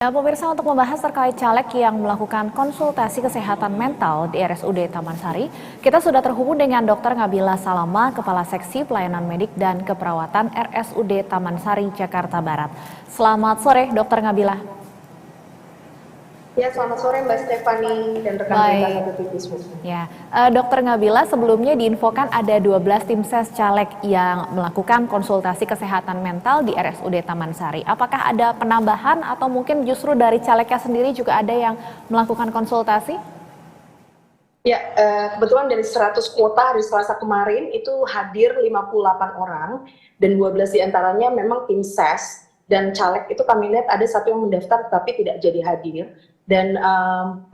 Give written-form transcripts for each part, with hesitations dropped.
Ya, pemirsa, untuk membahas terkait caleg yang melakukan konsultasi kesehatan mental di RSUD Taman Sari, kita sudah terhubung dengan Dr. Ngabila Salama, Kepala Seksi Pelayanan Medik dan Keperawatan RSUD Taman Sari, Jakarta Barat. Selamat sore, Dr. Ngabila. Ya, selamat sore Mbak Stefani dan rekan berita Satu TV semua. Ya, Dr. Ngabila, sebelumnya diinfokan ada 12 tim ses caleg yang melakukan konsultasi kesehatan mental di RSUD Taman Sari. Apakah ada penambahan atau mungkin justru dari calegnya sendiri juga ada yang melakukan konsultasi? Ya, kebetulan dari 100 kuota hari Selasa kemarin itu hadir 58 orang dan 12 diantaranya memang tim ses dan caleg itu kami lihat ada satu yang mendaftar tapi tidak jadi hadir. Dan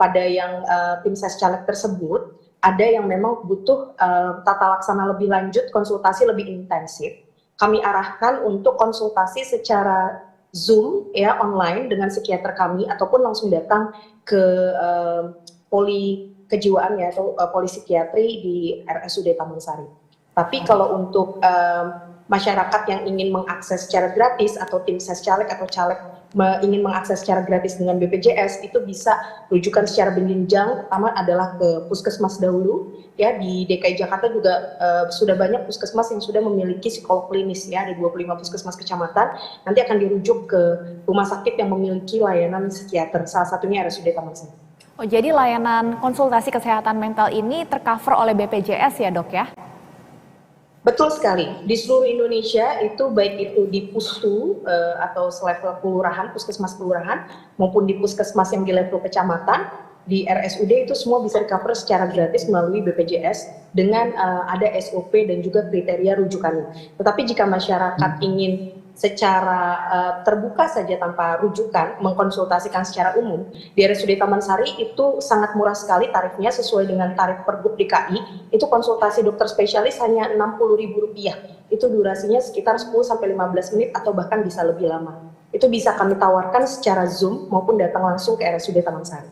pada yang tim ses caleg tersebut ada yang memang butuh tata laksana lebih lanjut, konsultasi lebih intensif. Kami arahkan untuk konsultasi secara Zoom ya, online dengan psikiater kami ataupun langsung datang ke poli kejiwaan ya atau polipsikiatri di RSUD Taman Sari. Tapi kalau untuk masyarakat yang ingin mengakses secara gratis atau tim ses caleg atau caleg ingin mengakses secara gratis dengan BPJS, itu bisa rujukan secara berjenjang. Pertama adalah ke puskesmas dahulu ya, di DKI Jakarta juga sudah banyak puskesmas yang sudah memiliki psikolog klinis ya, ada 25 puskesmas kecamatan. Nanti akan dirujuk ke rumah sakit yang memiliki layanan psikiater, salah satunya RSUD Taman Sari. Oh, jadi layanan konsultasi kesehatan mental ini tercover oleh BPJS ya, Dok ya? Betul sekali, di seluruh Indonesia itu baik itu di Pustu atau selevel kelurahan, puskesmas kelurahan, maupun di puskesmas yang di level kecamatan, di RSUD itu semua bisa di-cover secara gratis melalui BPJS dengan ada SOP dan juga kriteria rujukannya. Tetapi jika masyarakat ingin secara terbuka saja tanpa rujukan mengkonsultasikan secara umum, di RSUD Taman Sari itu sangat murah sekali tarifnya, sesuai dengan tarif Pergub DKI. Itu konsultasi dokter spesialis hanya Rp60.000, itu durasinya sekitar 10-15 menit atau bahkan bisa lebih lama. Itu bisa kami tawarkan secara Zoom maupun datang langsung ke RSUD Taman Sari.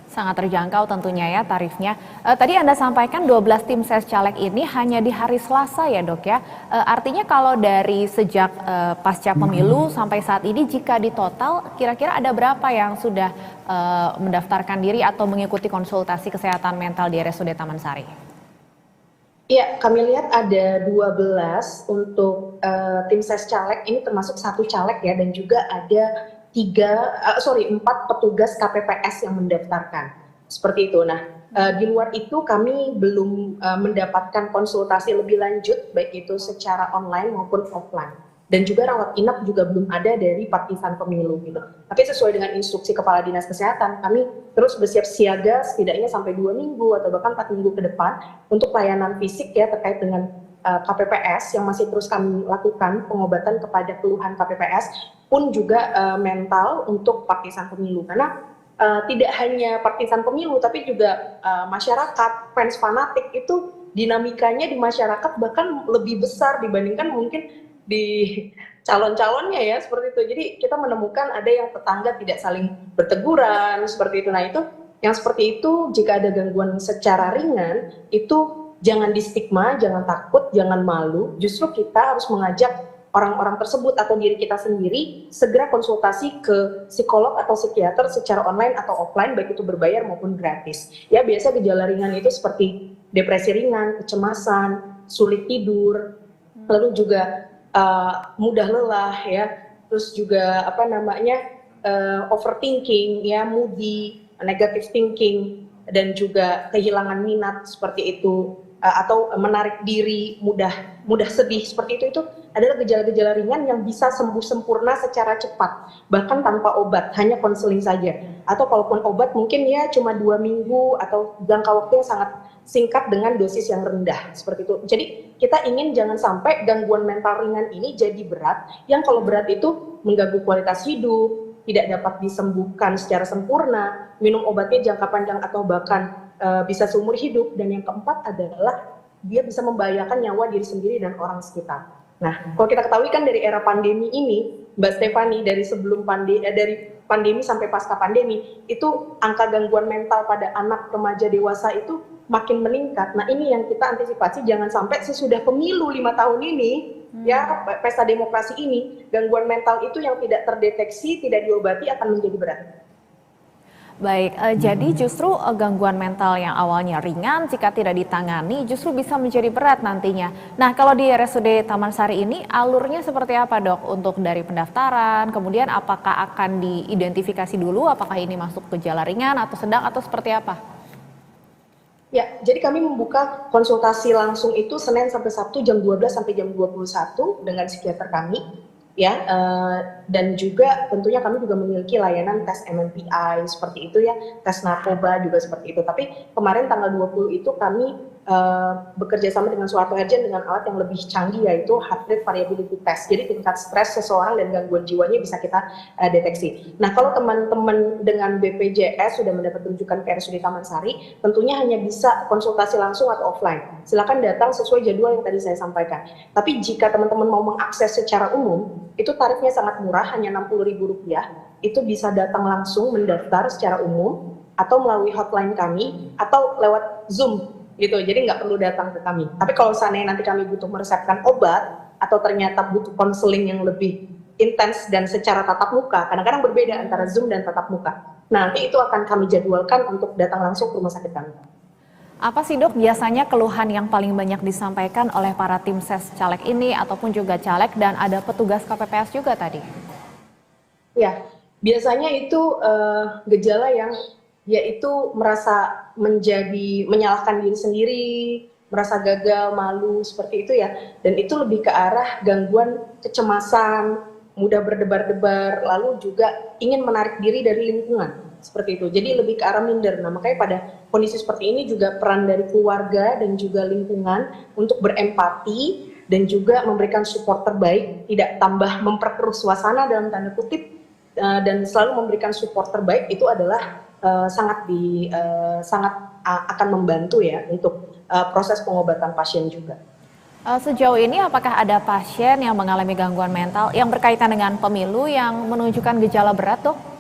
Sangat terjangkau tentunya ya tarifnya. Tadi Anda sampaikan 12 tim ses caleg ini hanya di hari Selasa ya, Dok ya. Artinya kalau dari sejak pasca pemilu sampai saat ini, jika di total kira-kira ada berapa yang sudah mendaftarkan diri atau mengikuti konsultasi kesehatan mental di RSUD Taman Sari? Iya, kami lihat ada 12 untuk tim ses caleg, ini termasuk satu caleg ya, dan juga ada 4 petugas KPPS yang mendaftarkan, seperti itu. Nah, di luar itu kami belum mendapatkan konsultasi lebih lanjut, baik itu secara online maupun offline. Dan juga rawat inap juga belum ada dari partisan pemilu gitu. Tapi sesuai dengan instruksi Kepala Dinas Kesehatan, kami terus bersiap siaga setidaknya sampai 2 minggu atau bahkan 4 minggu ke depan untuk layanan fisik ya terkait dengan KPPS yang masih terus kami lakukan pengobatan kepada keluhan KPPS, pun juga mental untuk partisan pemilu, karena tidak hanya partisan pemilu tapi juga masyarakat, fans fanatik itu dinamikanya di masyarakat bahkan lebih besar dibandingkan mungkin di calon-calonnya ya, seperti itu. Jadi kita menemukan ada yang tetangga tidak saling berteguran seperti itu. Nah, itu yang seperti itu jika ada gangguan secara ringan itu jangan distigma, jangan takut, jangan malu. Justru kita harus mengajak orang-orang tersebut atau diri kita sendiri segera konsultasi ke psikolog atau psikiater secara online atau offline, baik itu berbayar maupun gratis. Ya, biasa gejala ringan itu seperti depresi ringan, kecemasan, sulit tidur, lalu juga mudah lelah ya, terus juga overthinking ya, moody, negative thinking, dan juga kehilangan minat seperti itu, atau menarik diri, mudah sedih seperti itu adalah gejala-gejala ringan yang bisa sembuh sempurna secara cepat, bahkan tanpa obat, hanya konseling saja. Atau kalaupun obat mungkin ya cuma 2 minggu atau jangka waktu yang sangat singkat dengan dosis yang rendah seperti itu. Jadi kita ingin jangan sampai gangguan mental ringan ini jadi berat, yang kalau berat itu mengganggu kualitas hidup, tidak dapat disembuhkan secara sempurna, minum obatnya jangka panjang atau bahkan bisa seumur hidup. Dan yang keempat adalah dia bisa membahayakan nyawa diri sendiri dan orang sekitar. Nah, kalau kita ketahui kan dari era pandemi ini, Mbak Stefani, dari pandemi sampai pasca pandemi, itu angka gangguan mental pada anak, remaja, dewasa itu makin meningkat. Nah, ini yang kita antisipasi jangan sampai sesudah pemilu 5 tahun ini ya pesta demokrasi ini, gangguan mental itu yang tidak terdeteksi, tidak diobati akan menjadi berat. Baik, jadi justru gangguan mental yang awalnya ringan jika tidak ditangani justru bisa menjadi berat nantinya. Nah, kalau di RSUD Taman Sari ini alurnya seperti apa, Dok? Untuk dari pendaftaran, kemudian apakah akan diidentifikasi dulu apakah ini masuk gejala ringan atau sedang atau seperti apa? Ya, jadi kami membuka konsultasi langsung itu Senin sampai Sabtu jam 12 sampai jam 21 dengan psikiater kami. Ya, dan juga tentunya kami juga memiliki layanan tes MMPI seperti itu ya, tes narkoba juga seperti itu. Tapi kemarin tanggal 20 itu kami bekerja sama dengan Suharto Herjan dengan alat yang lebih canggih yaitu heart rate variability test. Jadi tingkat stres seseorang dan gangguan jiwanya bisa kita deteksi. Nah, kalau teman-teman dengan BPJS sudah mendapat rujukan ke RSUD Taman Sari, tentunya hanya bisa konsultasi langsung atau offline. Silakan datang sesuai jadwal yang tadi saya sampaikan. Tapi jika teman-teman mau mengakses secara umum, itu tarifnya sangat murah, hanya Rp60.000. Itu bisa datang langsung mendaftar secara umum atau melalui hotline kami atau lewat Zoom gitu. Jadi nggak perlu datang ke kami. Tapi kalau seandainya nanti kami butuh meresepkan obat atau ternyata butuh konseling yang lebih intens dan secara tatap muka, kadang-kadang berbeda antara Zoom dan tatap muka. Nah, nanti itu akan kami jadwalkan untuk datang langsung ke rumah sakit kami. Apa sih, Dok, biasanya keluhan yang paling banyak disampaikan oleh para tim ses caleg ini ataupun juga caleg dan ada petugas KPPS juga tadi? Ya, biasanya itu gejala yang yaitu merasa menyalahkan diri sendiri, merasa gagal, malu, seperti itu ya. Dan itu lebih ke arah gangguan kecemasan, mudah berdebar-debar, lalu juga ingin menarik diri dari lingkungan. Seperti itu, jadi lebih ke arah minder. Nah, makanya pada kondisi seperti ini juga peran dari keluarga dan juga lingkungan untuk berempati dan juga memberikan support terbaik, tidak tambah memperkeruh suasana dalam tanda kutip, dan selalu memberikan support terbaik itu adalah sangat akan membantu ya untuk proses pengobatan pasien juga. Sejauh ini apakah ada pasien yang mengalami gangguan mental yang berkaitan dengan pemilu yang menunjukkan gejala berat, Dok?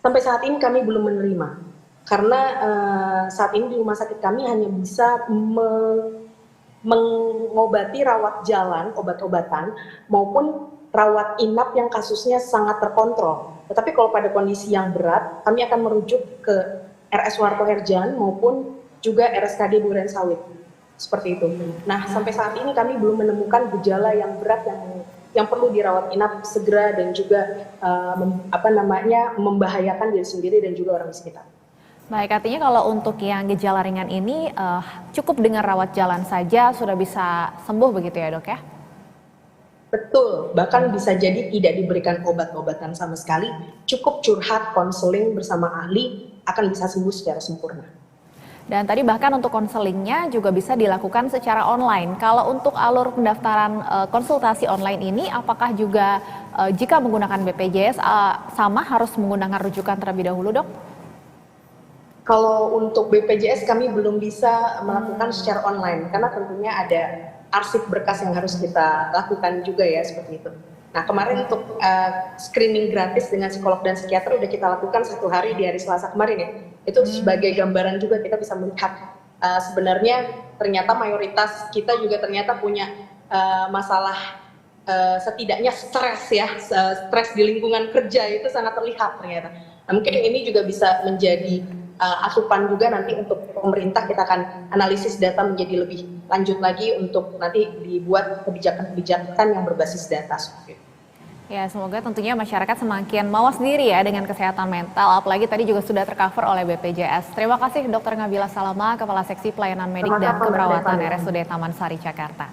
Sampai saat ini kami belum menerima, karena saat ini di rumah sakit kami hanya bisa mengobati rawat jalan, obat-obatan, maupun rawat inap yang kasusnya sangat terkontrol. Tetapi kalau pada kondisi yang berat, kami akan merujuk ke RS Suharto Herjan maupun juga RSKD Durensawit. Seperti itu. Nah, sampai saat ini kami belum menemukan gejala yang berat yang perlu dirawat inap segera dan juga membahayakan diri sendiri dan juga orang sekitar. Baik, artinya kalau untuk yang gejala ringan ini cukup dengan rawat jalan saja sudah bisa sembuh begitu ya, Dok ya? Betul, bahkan bisa jadi tidak diberikan obat-obatan sama sekali, cukup curhat, konseling bersama ahli akan bisa sembuh secara sempurna. Dan tadi bahkan untuk konselingnya juga bisa dilakukan secara online. Kalau untuk alur pendaftaran konsultasi online ini, apakah juga jika menggunakan BPJS sama harus menggunakan rujukan terlebih dahulu, Dok? Kalau untuk BPJS kami belum bisa melakukan secara online, karena tentunya ada arsip berkas yang harus kita lakukan juga ya, seperti itu. Nah, kemarin untuk screening gratis dengan psikolog dan psikiater udah kita lakukan 1 hari di hari Selasa kemarin ya. Itu sebagai gambaran juga kita bisa melihat sebenarnya ternyata mayoritas kita juga ternyata punya masalah setidaknya stres ya, stres di lingkungan kerja itu sangat terlihat ternyata. Nah, mungkin ini juga bisa menjadi asupan juga nanti untuk pemerintah, kita akan analisis data menjadi lebih lanjut lagi untuk nanti dibuat kebijakan-kebijakan yang berbasis data. Ya, semoga tentunya masyarakat semakin mawas diri ya dengan kesehatan mental, apalagi tadi juga sudah tercover oleh BPJS. Terima kasih Dr. Ngabila Salama, Kepala Seksi Pelayanan Medik dan Keperawatan RSUD Taman Sari, Jakarta.